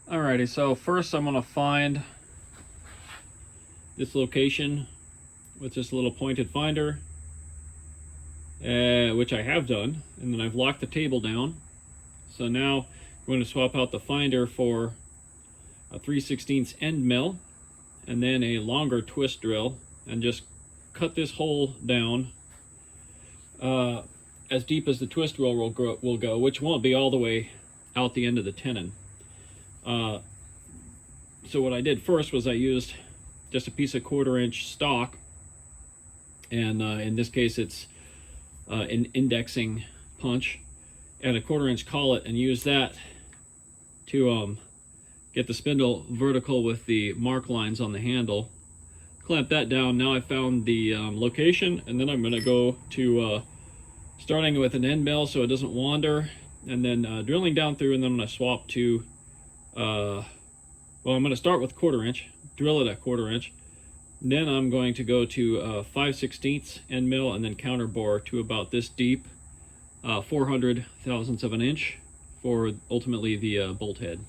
Alrighty, so first I'm going to find this location with this little pointed finder, which I have done, and then I've locked the table down. So now I'm going to swap out the finder for a 3/16 end mill and then a longer twist drill, and just cut this hole down as deep as the twist drill will go, which won't be all the way out the end of the tenon. So what I did first was I used just a piece of 1/4-inch stock, and in this case it's an indexing punch, and a 1/4-inch collet, and use that to get the spindle vertical with the mark lines on the handle. Clamp that down. Now I found the location, and then I'm going to go to starting with an end mill so it doesn't wander, and then drilling down through, and then I'm going to swap to well, I'm going to start with 1/4-inch, drill it at 1/4-inch. Then I'm going to go to 5/16 end mill, and then counter bore to about this deep, 400 thousandths of an inch for ultimately the bolt head.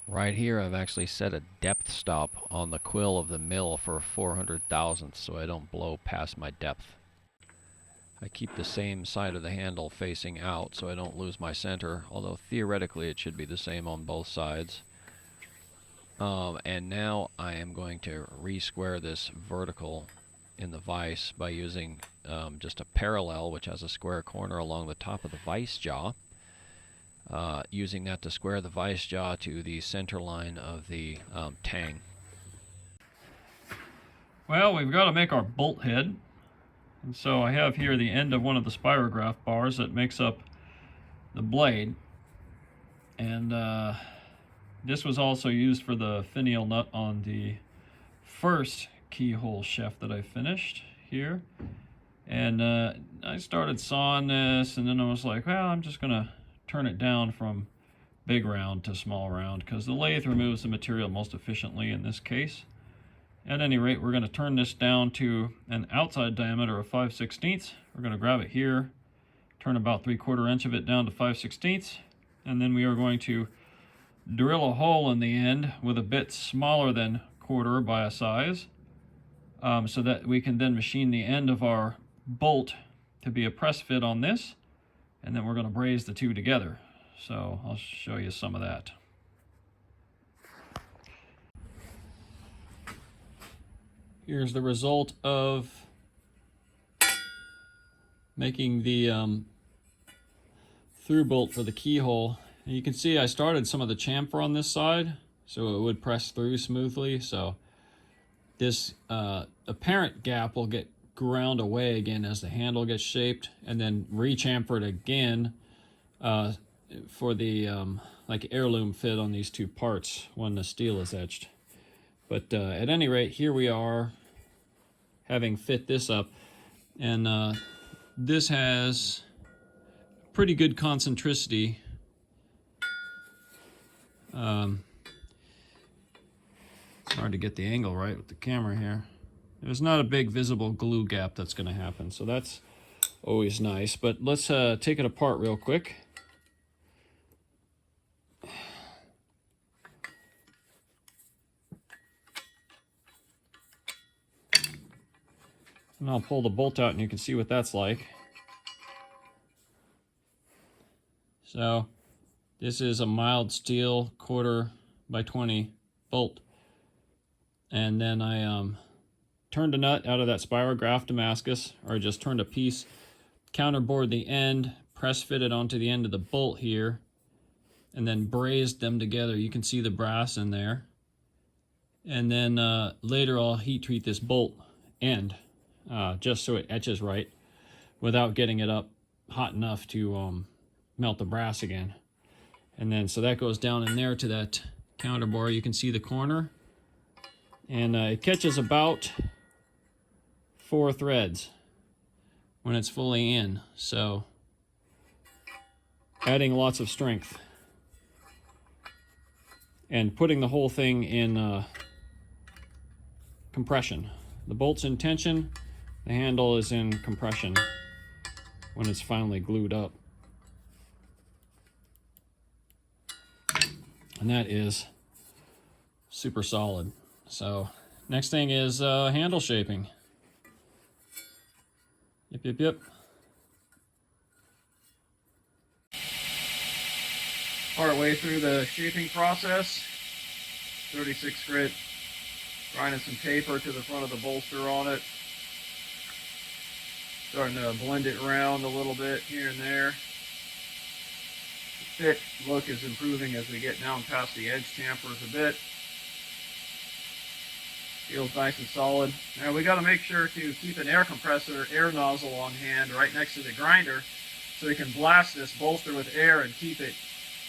Right here I've actually set a depth stop on the quill of the mill for 400 thousandths so I don't blow past my depth. I keep the same side of the handle facing out so I don't lose my center, although theoretically it should be the same on both sides. And now I am going to re-square this vertical in the vise by using just a parallel, which has a square corner along the top of the vise jaw. Using that to square the vise jaw to the center line of the tang. Well, we've got to make our bolt head, and so I have here the end of one of the spirograph bars that makes up the blade, and this was also used for the finial nut on the first keyhole shaft that I finished here. And I started sawing this, and then I was like, well, I'm just gonna turn it down from big round to small round because the lathe removes the material most efficiently in this case. At any rate, we're going to turn this down to an outside diameter of 5/16. We're going to grab it here, turn about 3/4 inch of it down to 5/16, and then we are going to drill a hole in the end with a bit smaller than 1/4 by a size, so that we can then machine the end of our bolt to be a press fit on this. And then we're going to braze the two together. So I'll show you some of that. Here's the result of making the through bolt for the keyhole. And you can see I started some of the chamfer on this side so it would press through smoothly. So this apparent gap will get ground away again as the handle gets shaped, and then re-chamfered again for the like heirloom fit on these two parts when the steel is etched. But at any rate, here we are having fit this up, and this has pretty good concentricity. It's hard to get the angle right with the camera here. There's not a big visible glue gap that's going to happen, so that's always nice. But let's take it apart real quick. And I'll pull the bolt out and you can see what that's like. So this is a mild steel 1/4 by 20 bolt. And then I turned a nut out of that spirograph Damascus, or just turned a piece, counterbored the end, press fitted onto the end of the bolt here, and then brazed them together. You can see the brass in there. And then later I'll heat treat this bolt end, just so it etches right, without getting it up hot enough to melt the brass again. And then so that goes down in there to that counterbore. You can see the corner, and it catches about 4 threads when it's fully in, so adding lots of strength and putting the whole thing in compression. The bolt's in tension, the handle is in compression when it's finally glued up. And that is super solid. So next thing is handle shaping. Yep. Part way through the shaping process, 36 grit, grinding some taper to the front of the bolster on it. Starting to blend it around a little bit here and there. The fit look is improving as we get down past the edge chamfers a bit. Feels nice and solid. Now we got to make sure to keep an air compressor, air nozzle on hand right next to the grinder, so we can blast this bolster with air and keep it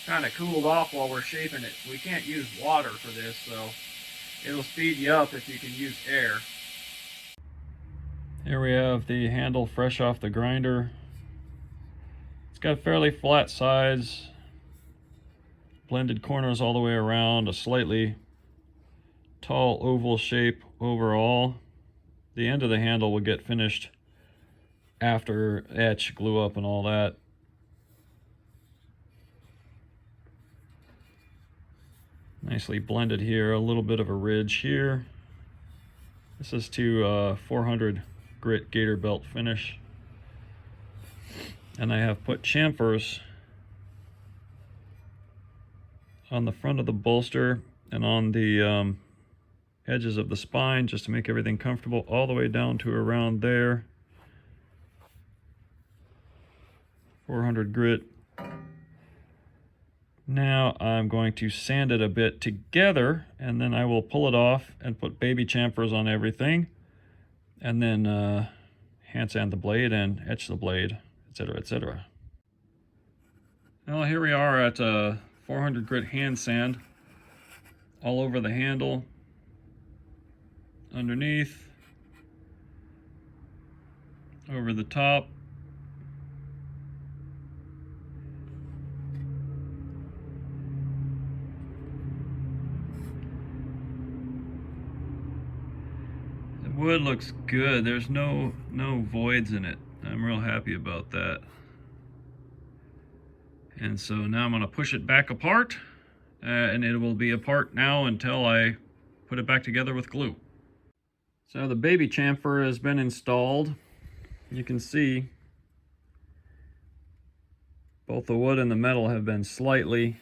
kind of cooled off while we're shaping it. We can't use water for this, so it'll speed you up if you can use air. Here we have the handle fresh off the grinder. It's got fairly flat sides, blended corners all the way around, a slightly tall oval shape overall. The end of the handle will get finished after etch, glue up, and all that. Nicely blended here, a little bit of a ridge here. This is to 400 grit gator belt finish. And I have put chamfers on the front of the bolster and on the edges of the spine, just to make everything comfortable, all the way down to around there. 400 grit. Now I'm going to sand it a bit together, and then I will pull it off and put baby chamfers on everything, and then hand sand the blade and etch the blade, etc., etc. Well, here we are at 400 grit hand sand all over the handle, underneath, over the top. The wood looks good. There's no voids in it. I'm real happy about that. And so now I'm going to push it back apart, and it will be apart now until I put it back together with glue. So the baby chamfer has been installed. You can see both the wood and the metal have been slightly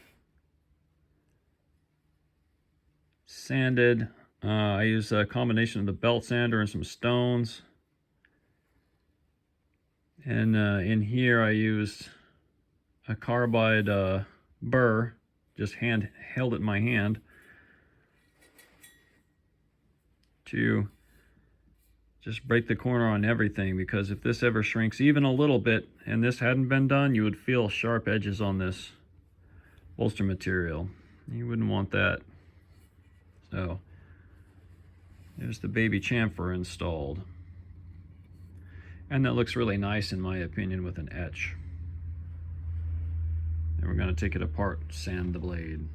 sanded. I used a combination of the belt sander and some stones. And in here I used a carbide burr, just held it in my hand to just break the corner on everything, because if this ever shrinks even a little bit and this hadn't been done, you would feel sharp edges on this bolster material. You wouldn't want that. So there's the baby chamfer installed. And that looks really nice in my opinion with an etch. And we're going to take it apart, sand the blade.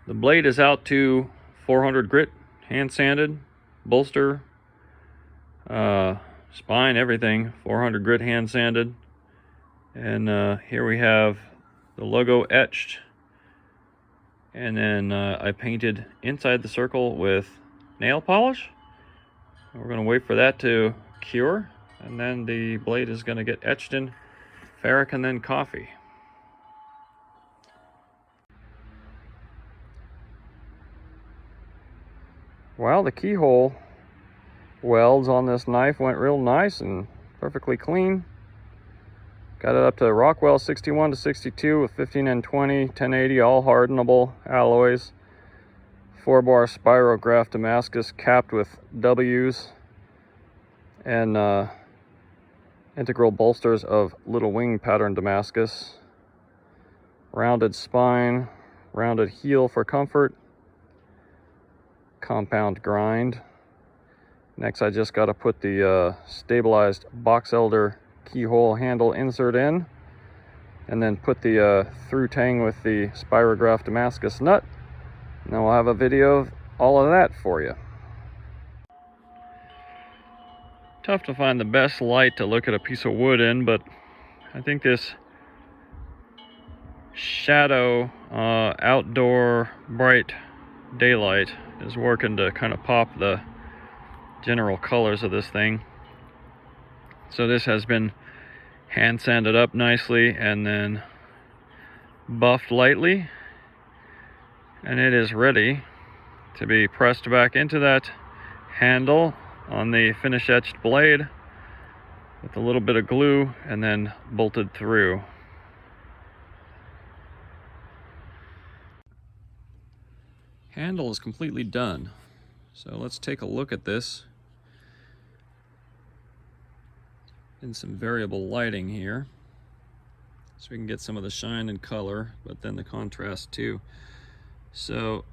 The blade is out to 400 grit, hand sanded, bolster, spine, everything, 400 grit hand sanded. And here we have the logo etched. And then I painted inside the circle with nail polish. We're going to wait for that to cure, and then the blade is going to get etched in ferric and then coffee. Well, the keyhole welds on this knife went real nice and perfectly clean. Got it up to Rockwell 61 to 62 with 15N20, 1080, all hardenable alloys. 4-bar spirograph Damascus capped with W's, and integral bolsters of little wing pattern Damascus. Rounded spine, rounded heel for comfort. Compound grind. Next, I just got to put the stabilized box elder keyhole handle insert in, and then put the through tang with the spirograph Damascus nut, and then we'll have a video of all of that for you. Tough to find the best light to look at a piece of wood in, but I think this shadow outdoor bright daylight is working to kind of pop the general colors of this thing. So this has been hand sanded up nicely and then buffed lightly, and it is ready to be pressed back into that handle on the finish etched blade with a little bit of glue and then bolted through. Handle is completely done, so let's take a look at this in some variable lighting here, so we can get some of the shine and color, but then the contrast too. So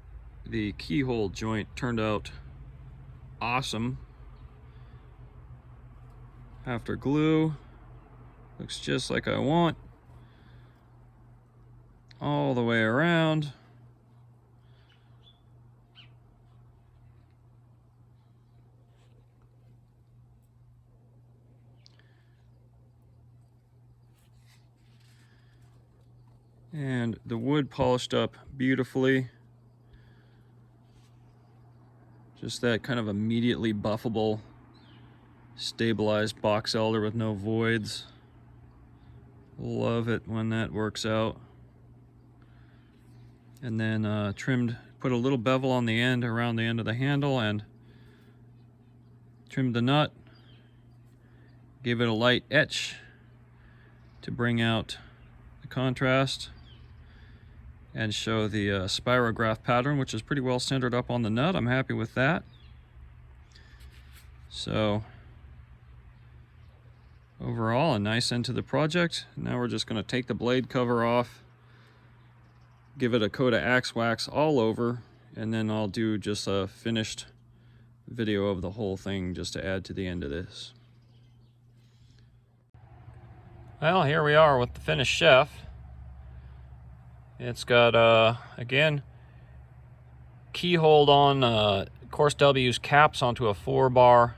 the keyhole joint turned out awesome after glue. Looks just like I want, all the way around. And the wood polished up beautifully. Just that kind of immediately buffable, stabilized box elder with no voids. Love it when that works out. And then trimmed, put a little bevel on the end, around the end of the handle, and trimmed the nut. Gave it a light etch to bring out the contrast and show the spirograph pattern, which is pretty well centered up on the nut. I'm happy with that. So overall, a nice end to the project. Now we're just going to take the blade cover off, give it a coat of axe wax all over, and then I'll do just a finished video of the whole thing just to add to the end of this. Well, here we are with the finished chef. It's got, again, keyhole on coarse W's caps onto a 4-bar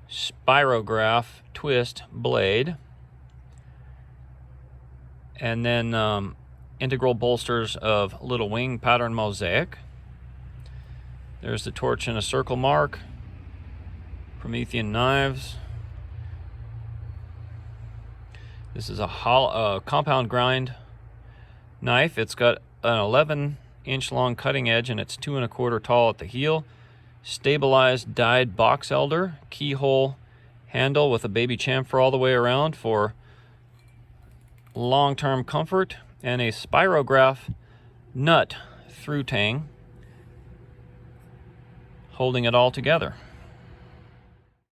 spirograph twist blade. And then integral bolsters of little wing pattern Mosaic. There's the torch in a circle mark. Promethean knives. This is a compound grind knife. It's got an 11-inch long cutting edge and it's 2 1/4 tall at the heel. Stabilized dyed box elder, keyhole handle with a baby chamfer all the way around for long-term comfort, and a spirograph nut through tang holding it all together.